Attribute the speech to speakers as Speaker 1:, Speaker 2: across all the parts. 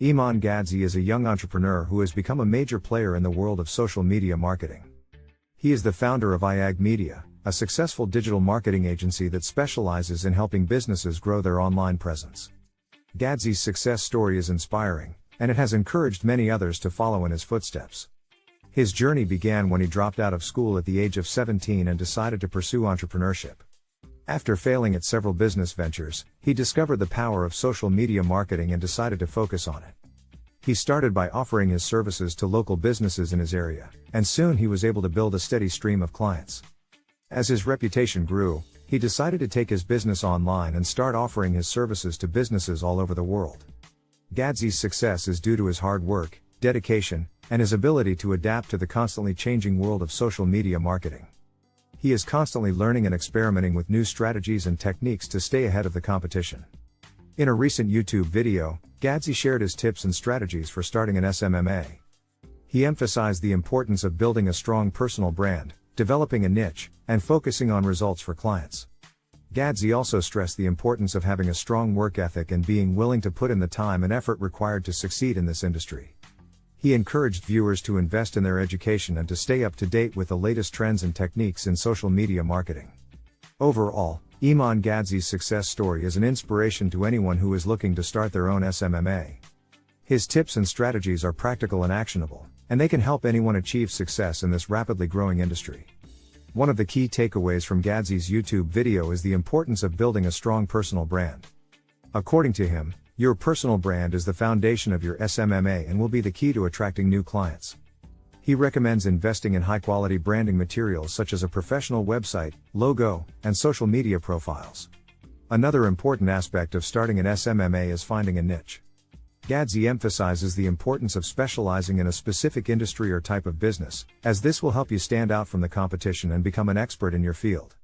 Speaker 1: Iman Gadzhi is a young entrepreneur who has become a major player in the world of social media marketing. He is the founder of IAG Media, a successful digital marketing agency that specializes in helping businesses grow their online presence. Gadzhi's success story is inspiring, and it has encouraged many others to follow in his footsteps. His journey began when he dropped out of school at the age of 17 and decided to pursue entrepreneurship. After failing at several business ventures, he discovered the power of social media marketing and decided to focus on it. He started by offering his services to local businesses in his area, and soon he was able to build a steady stream of clients. As his reputation grew, he decided to take his business online and start offering his services to businesses all over the world. Gadzhi's success is due to his hard work, dedication, and his ability to adapt to the constantly changing world of social media marketing. He is constantly learning and experimenting with new strategies and techniques to stay ahead of the competition. In a recent YouTube video, Gadzhi shared his tips and strategies for starting an SMMA. He emphasized the importance of building a strong personal brand, developing a niche, and focusing on results for clients. Gadzhi also stressed the importance of having a strong work ethic and being willing to put in the time and effort required to succeed in this industry. He encouraged viewers to invest in their education and to stay up to date with the latest trends and techniques in social media marketing. Overall, Iman Gadzhi's success story is an inspiration to anyone who is looking to start their own SMMA. His tips and strategies are practical and actionable, and they can help anyone achieve success in this rapidly growing industry. One of the key takeaways from Gadzhi's YouTube video is the importance of building a strong personal brand. According to him, your personal brand is the foundation of your SMMA and will be the key to attracting new clients. He recommends investing in high-quality branding materials such as a professional website, logo, and social media profiles. Another important aspect of starting an SMMA is finding a niche. Gadzhi emphasizes the importance of specializing in a specific industry or type of business, as this will help you stand out from the competition and become an expert in your field.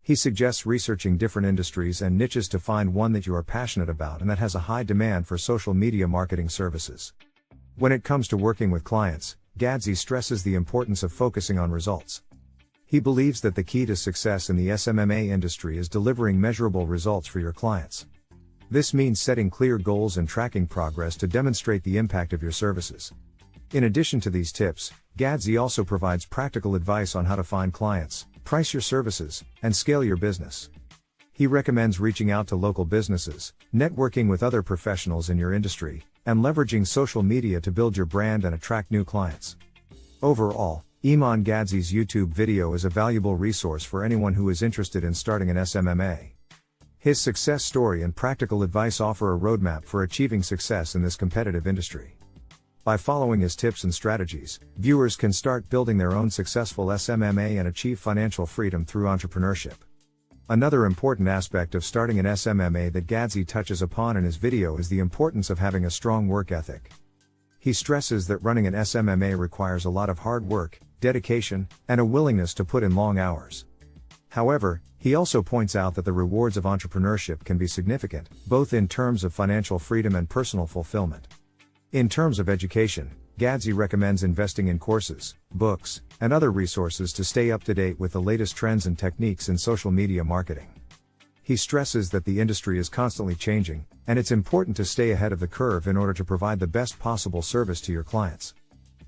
Speaker 1: He suggests researching different industries and niches to find one that you are passionate about and that has a high demand for social media marketing services. When it comes to working with clients, Gadzhi stresses the importance of focusing on results. He believes that the key to success in the SMMA industry is delivering measurable results for your clients. This means setting clear goals and tracking progress to demonstrate the impact of your services. In addition to these tips, Gadzhi also provides practical advice on how to find clients, price your services, and scale your business. He recommends reaching out to local businesses, networking with other professionals in your industry, and leveraging social media to build your brand and attract new clients. Overall, Iman Gadzhi's YouTube video is a valuable resource for anyone who is interested in starting an SMMA. His success story and practical advice offer a roadmap for achieving success in this competitive industry. By following his tips and strategies, viewers can start building their own successful SMMA and achieve financial freedom through entrepreneurship. Another important aspect of starting an SMMA that Gadzhi touches upon in his video is the importance of having a strong work ethic. He stresses that running an SMMA requires a lot of hard work, dedication, and a willingness to put in long hours. However, he also points out that the rewards of entrepreneurship can be significant, both in terms of financial freedom and personal fulfillment. In terms of education, Gadzhi recommends investing in courses, books, and other resources to stay up to date with the latest trends and techniques in social media marketing. He stresses that the industry is constantly changing, and it's important to stay ahead of the curve in order to provide the best possible service to your clients.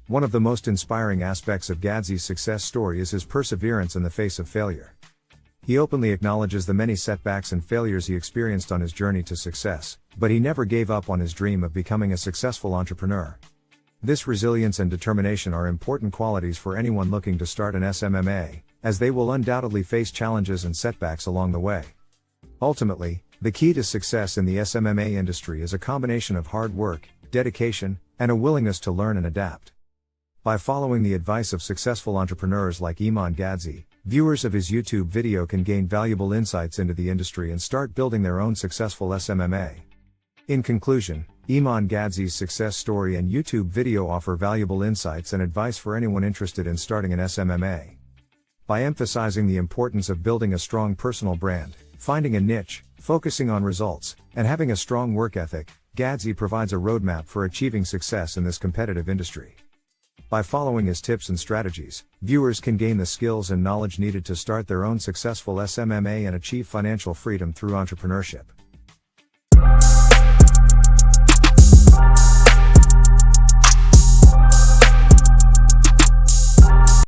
Speaker 1: One of the most inspiring aspects of Gadzhi's success story is his perseverance in the face of failure. He openly acknowledges the many setbacks and failures he experienced on his journey to success, but he never gave up on his dream of becoming a successful entrepreneur. This resilience and determination are important qualities for anyone looking to start an SMMA, as they will undoubtedly face challenges and setbacks along the way. Ultimately, the key to success in the SMMA industry is a combination of hard work, dedication, and a willingness to learn and adapt. By following the advice of successful entrepreneurs like Iman Gadzhi, viewers of his YouTube video can gain valuable insights into the industry and start building their own successful SMMA. In conclusion, Iman Gadzhi's success story and YouTube video offer valuable insights and advice for anyone interested in starting an SMMA. By emphasizing the importance of building a strong personal brand, finding a niche, focusing on results, and having a strong work ethic, Gadzhi provides a roadmap for achieving success in this competitive industry. By following his tips and strategies, viewers can gain the skills and knowledge needed to start their own successful SMMA and achieve financial freedom through entrepreneurship.